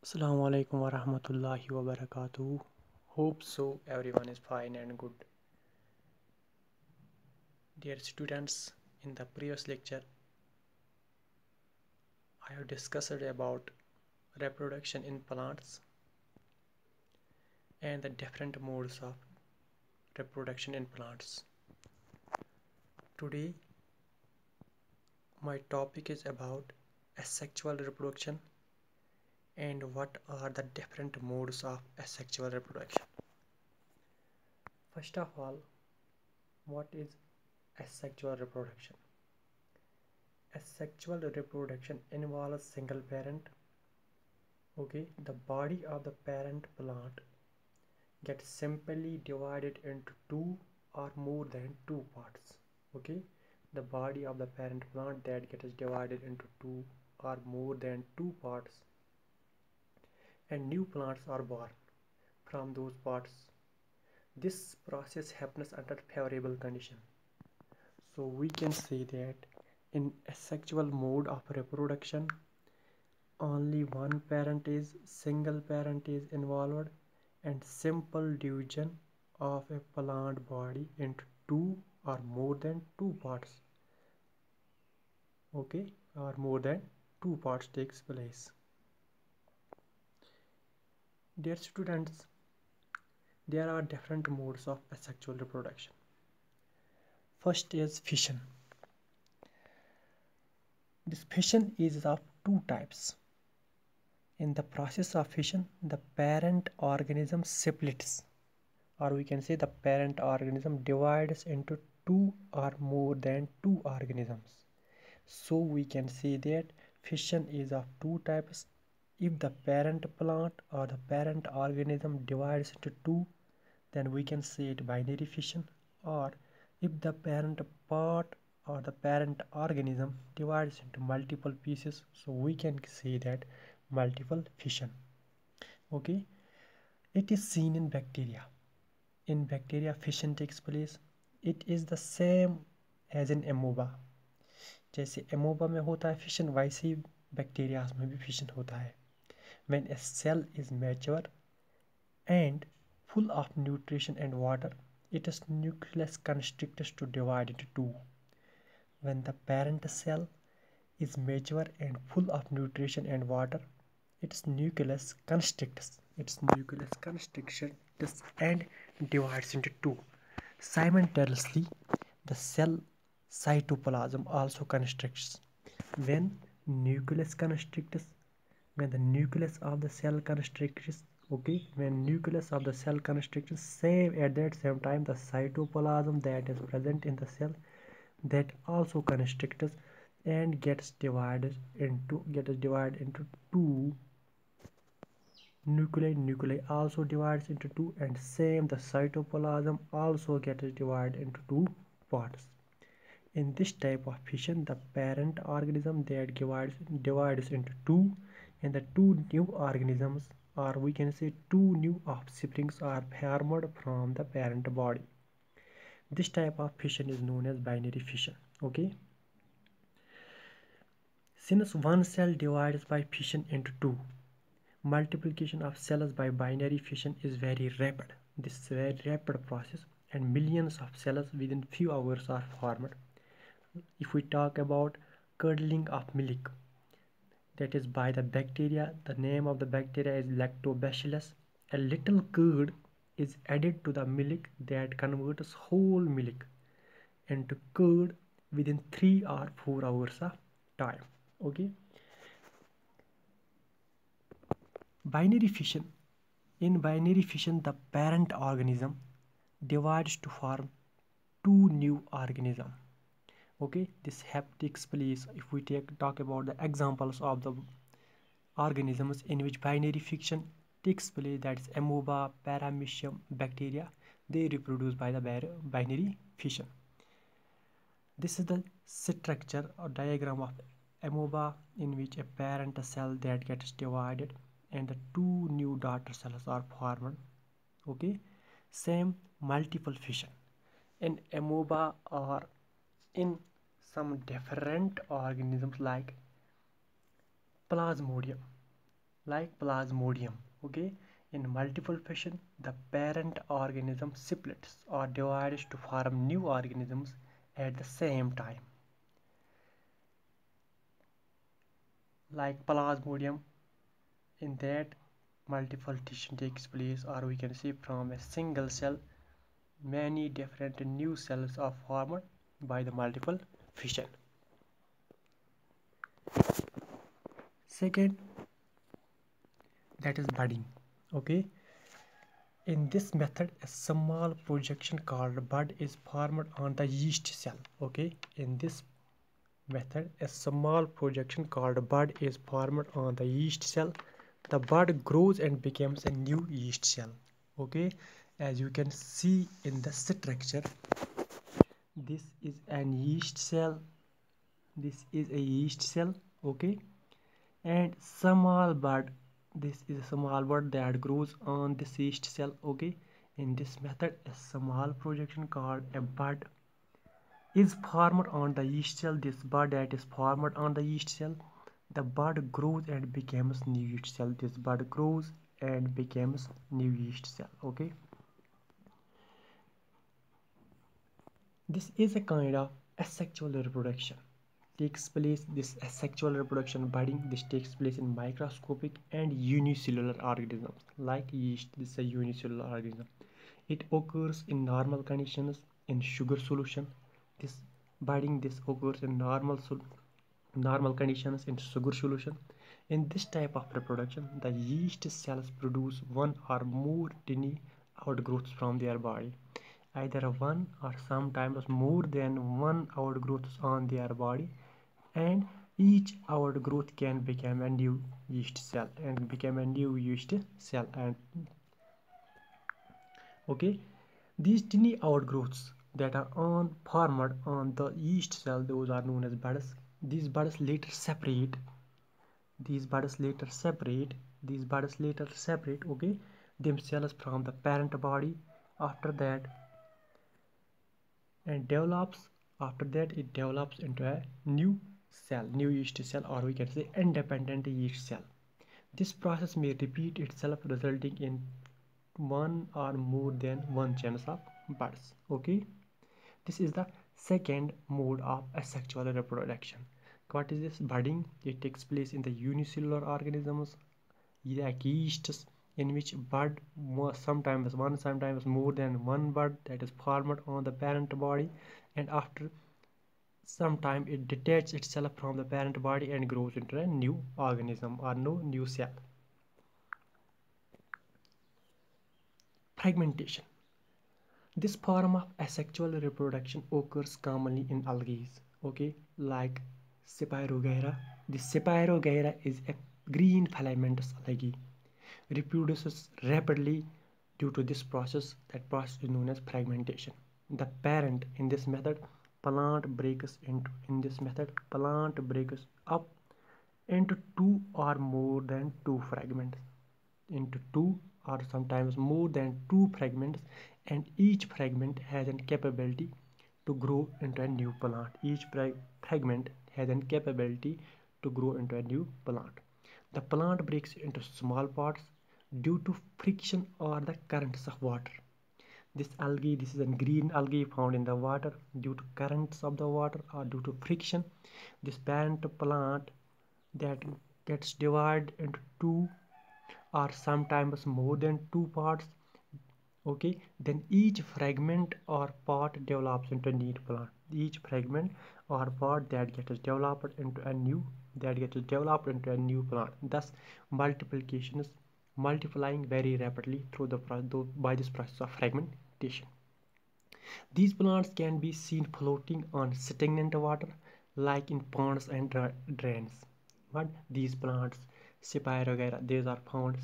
Assalamu alaikum wa rahmatullahi wa barakatuh. Hope so everyone is fine and good. Dear students, in the previous lecture, I have discussed about reproduction in plants and the different modes of reproduction in plants. Today, my topic is about asexual reproduction and what are the different modes of asexual reproduction. First of all, what is asexual reproduction? Asexual reproduction involves single parent. The body of the parent plant gets simply divided into two or more than two parts. The body of the parent plant that gets divided into two or more than two parts, and new plants are born from those parts. This process happens under favorable conditions. So we can say that in asexual mode of reproduction, only one single parent is involved, and simple division of a plant body into two or more than two parts or more than two parts takes place. Dear students, there are different modes of asexual reproduction. First is fission. This fission is of two types. In the process of fission, the parent organism splits, or we can say the parent organism divides into two or more than two organisms. So we can say that fission is of two types. If the parent plant or the parent organism divides into two, then we can say it binary fission. Or if the parent part or the parent organism divides into multiple pieces, so we can say that multiple fission. It is seen in bacteria. In bacteria, fission takes place. It is the same as in amoeba. जैसे amoeba में होता है fission, वैसे ही bacteria में भी fission होता है. When a cell is mature and full of nutrition and water, its nucleus constricts to divide into two. When the parent cell is mature and full of nutrition and water, its nucleus constricts and divides into two. Simultaneously, the cell cytoplasm also constricts. When nucleus constricts, when the nucleus of the cell constricts, same at that same time the cytoplasm that is present in the cell that also constricts and gets divided into two. Nuclei also divides into two, and same the cytoplasm also gets divided into two parts. In this type of fission, the parent organism that divides into two, and the two new organisms, or we can say two new offsprings, are formed from the parent body. This type of fission is known as binary fission. Since one cell divides by fission into two, multiplication of cells by binary fission is very rapid. This is a very rapid process, and millions of cells within few hours are formed. If we talk about curdling of milk, that is by the bacteria, the name of the bacteria is Lactobacillus. A little curd is added to the milk that converts whole milk into curd within 3 or 4 hours of time. Binary fission. In binary fission, the parent organism divides to form two new organisms. This takes place if we talk about the examples of the organisms in which binary fission takes place, that is amoeba, paramecium, bacteria. They reproduce by the binary fission. This is the structure or diagram of amoeba, in which a parent cell that gets divided and the two new daughter cells are formed. Same multiple fission in amoeba or in some different organisms like Plasmodium. like Plasmodium. Okay, in multiple fission, the parent organism splits or divides to form new organisms at the same time. Like Plasmodium, in that multiple fission takes place, or we can say from a single cell, many different new cells are formed by the multiple fission. Second, that is budding. Okay, in this method, a small projection called bud is formed on the yeast cell. Okay, in this method, a small projection called bud is formed on the yeast cell. The bud grows and becomes a new yeast cell. Okay, as you can see in the structure, this is an yeast cell. This is a yeast cell. Okay, and small bud, this is a small bud that grows on this yeast cell. Okay, in this method, a small projection called a bud is formed on the yeast cell. This bud that is formed on the yeast cell, the bud grows and becomes new yeast cell. This bud grows and becomes new yeast cell. Okay, this is a kind of asexual reproduction takes place. This asexual reproduction budding, this takes place in microscopic and unicellular organisms like yeast. This is a unicellular organism. It occurs in normal conditions in sugar solution. This budding, this occurs in normal conditions in sugar solution. In this type of reproduction, the yeast cells produce one or more tiny outgrowths from their body, either one or sometimes more than one outgrowths on their body, and each outgrowth can become a new yeast cell and okay, these tiny outgrowths that are formed on the yeast cell, those are known as buds. These buds later separate okay, themselves from the parent body. After that, and develops after that it develops into a new yeast cell, or we can say independent yeast cell. This process may repeat itself, resulting in one or more than one chance of buds. Okay, this is the second mode of asexual reproduction. What is this? Budding. It takes place in the unicellular organisms like yeasts, in which bud sometimes one, sometimes more than one bud that is formed on the parent body, and after some time it detaches itself from the parent body and grows into a new organism or no new cell. Fragmentation. This form of asexual reproduction occurs commonly in algae, okay, like Spirogyra. The Spirogyra is a green filamentous algae, reproduces rapidly due to this process. That process is known as fragmentation. The parent in this method, plant breaks up into two or more than two fragments, or sometimes more than two fragments, and each fragment has a capability to grow into a new plant. Each fragment has a capability to grow into a new plant. The plant breaks into small parts due to friction or the currents of water. This is a green algae found in the water. Due to currents of the water or due to friction, this parent plant that gets divided into two or sometimes more than two parts. Okay, then each fragment or part develops into a new plant. Each fragment or part that gets developed into a new plant. Thus, multiplication is multiplying very rapidly by this process of fragmentation. These plants can be seen floating on stagnant water, like in ponds and drains. But these plants, Spirogyra, these are found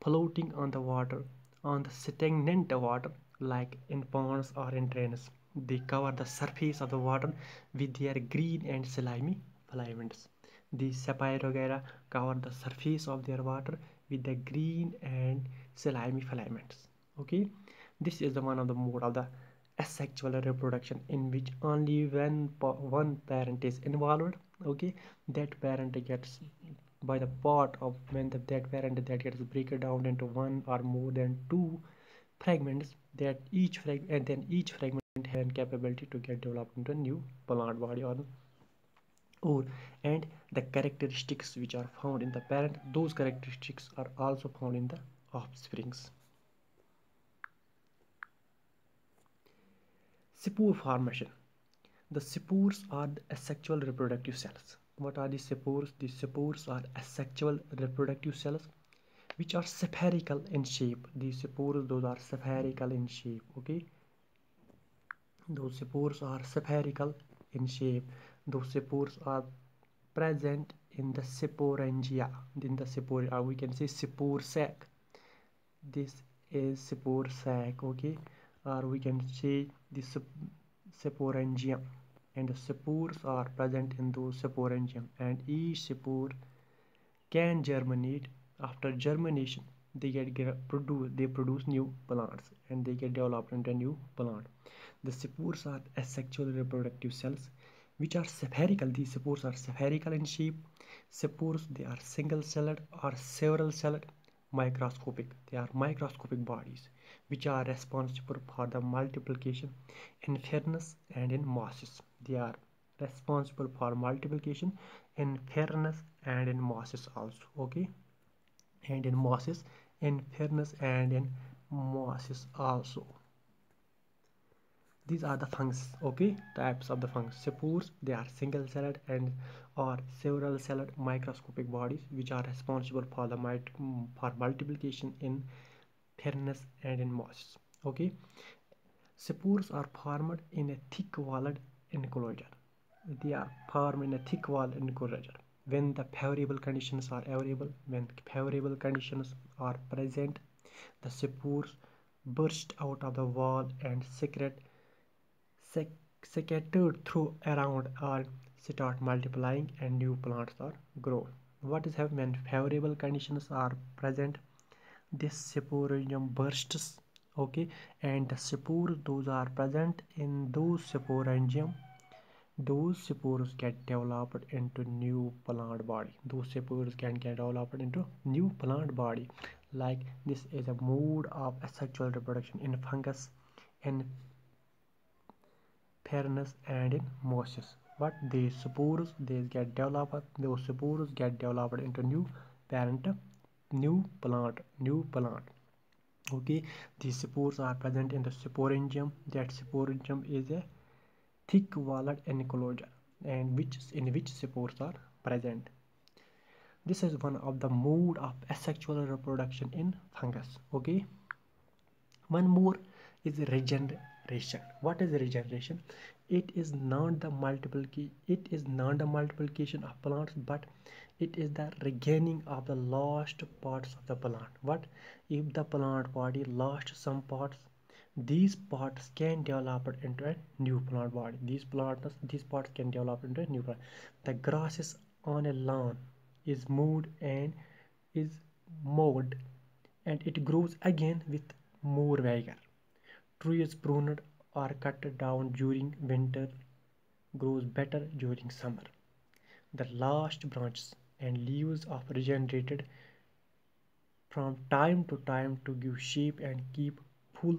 floating on the water, on the stagnant water, like in ponds or in drains. They cover the surface of the water with their green and slimy filaments. These Spirogyra cover the surface of their water with the green and slimy filaments. Okay, this is the one of the mode of the asexual reproduction, in which only one parent is involved. Okay, that parent gets by the part of when that parent that gets broken down into one or more than two fragments, that each fragment and then each fragment has capability to get developed into a new plant body or and the characteristics which are found in the parent, those characteristics are also found in the offsprings. Spore formation. The spores are the asexual reproductive cells. What are the spores? The spores are asexual reproductive cells which are spherical in shape. These spores, those are spherical in shape. Okay, those spores are spherical in shape. Those spores are present in the sporangia. In the spore, we can say spore sac. This is spore sac. Okay, or we can say this sporangium, and the spores are present in those sporangium, and each spore can germinate. After germination, they produce new plants, and they get developed into a new plant. The spores are asexual reproductive cells which are spherical. These spores are spherical in shape. Spores, they are single celled or several celled, microscopic. They are microscopic bodies which are responsible for the multiplication in fairness and in mosses. They are responsible for multiplication in fairness and in mosses also. Okay, and in mosses, in fairness and in mosses also. These are the fungus. Okay, types of the fungus. Spores, they are single celled and or several celled microscopic bodies which are responsible for the for multiplication in fairness and in mosses. Okay, spores are formed in a thick walled enclosure. They are formed in a thick walled enclosure when the favorable conditions are available. When favorable conditions are present, the spores burst out of the wall and scattered through around or start multiplying, and new plants are grown. What is happening when favorable conditions are present? This sporadium bursts. Okay, and the spores, those are present in those sporangium, those spores get developed into new plant body. Those spores can get developed into new plant body. Like this is a mode of asexual reproduction in fungus, in fairness and in mosses. But these spores, they get developed, those spores get developed into new parent, new plant. Okay, these spores are present in the sporangium. That sporangium is a thick walled enclosure and in which spores are present. This is one of the mode of asexual reproduction in fungus. Okay, one more is regeneration. What is regeneration? It is not the multiplication of plants, but it is the regaining of the lost parts of the plant. What if the plant body lost some parts? These parts can develop into a new plant body. These parts can develop into a new plant. The grasses on a lawn is mowed and it grows again with more vigor. Trees pruned or cut down during winter grows better during summer. The last branches and leaves are regenerated from time to time to give shape and keep full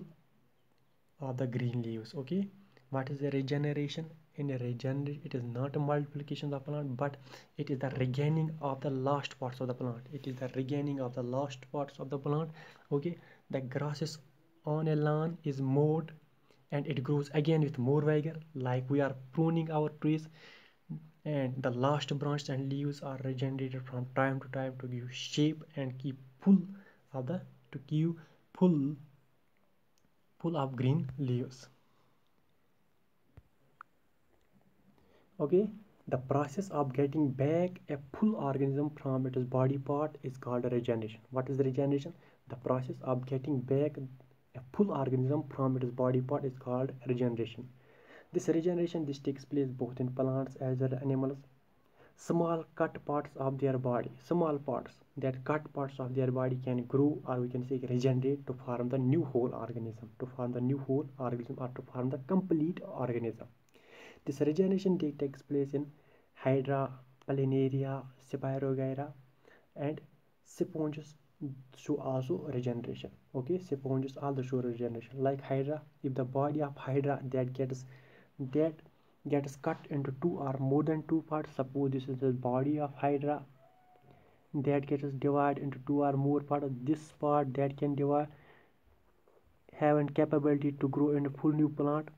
of the green leaves. Okay, what is the regeneration? In a regeneration, it is not a multiplication of the plant, but it is the regaining of the last parts of the plant. It is the regaining of the last parts of the plant. Okay, the grasses on a lawn is mowed and it grows again with more vigor, like we are pruning our trees, and the last branches and leaves are regenerated from time to time to give shape and keep full of the to give full of green leaves. Okay, the process of getting back a full organism from its body part is called regeneration. What is regeneration? The process of getting back a full organism from its body part is called regeneration. This takes place both in plants as well as animals. Small cut parts of their body, small parts, that cut parts of their body can grow, or we can say regenerate, to form the new whole organism, or to form the complete organism. This regeneration takes place in Hydra, Planaria, Spirogyra, and sponges show also regeneration. Okay, sponges also show regeneration. Like hydra, if the body of hydra that gets cut into two or more than two parts, suppose this is the body of hydra that gets divided into two or more parts, this part that can divide have a capability to grow into full new plant.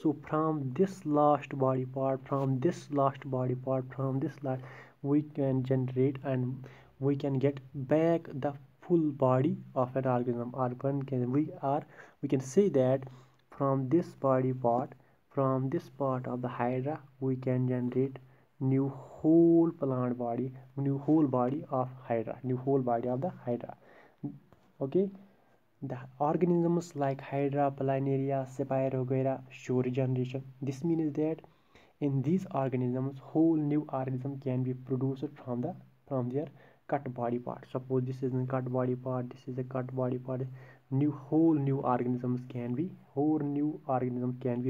So from this last body part, from this last, we can generate and we can get back the full body of an organism. Or we can say that from this body part, from this part of the hydra, we can generate new whole plant body, new whole body of hydra, new whole body of the hydra. Okay, the organisms like Hydra, Planaria, Spirogyra show regeneration. This means that in these organisms, whole new organism can be produced from their cut body part. Suppose this is a cut body part, this is a cut body part. Whole new organisms can be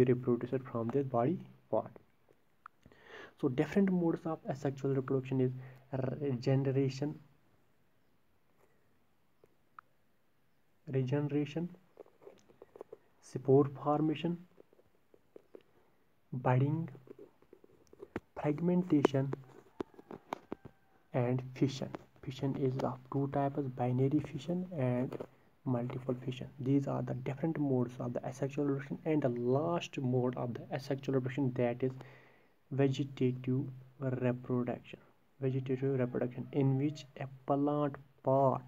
reproduced from this body part. So different modes of asexual reproduction is regeneration, spore formation, budding, fragmentation, and fission. Fission is of two types: binary fission and multiple fission. These are the different modes of the asexual reproduction. And the last mode of the asexual reproduction, that is vegetative reproduction. Vegetative reproduction, in which a plant part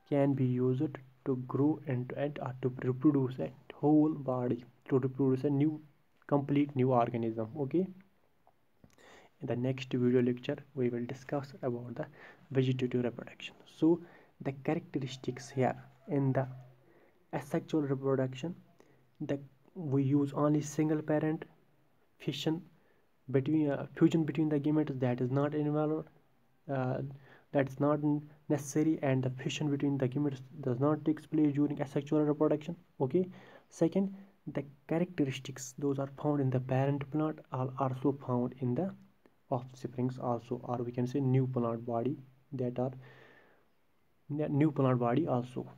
can be used to grow into it or to reproduce a whole body, to reproduce a complete new organism. Okay, in the next video lecture we will discuss about the vegetative reproduction. So the characteristics here in the asexual reproduction, that we use only single parent fission fusion between the gametes, that is not involved, uh, that's not necessary, and the fission between the gametes does not take place during asexual reproduction. Okay, second, the characteristics those are found in the parent plant are also found in the offsprings also, or we can say new plant body, that are new plant body also.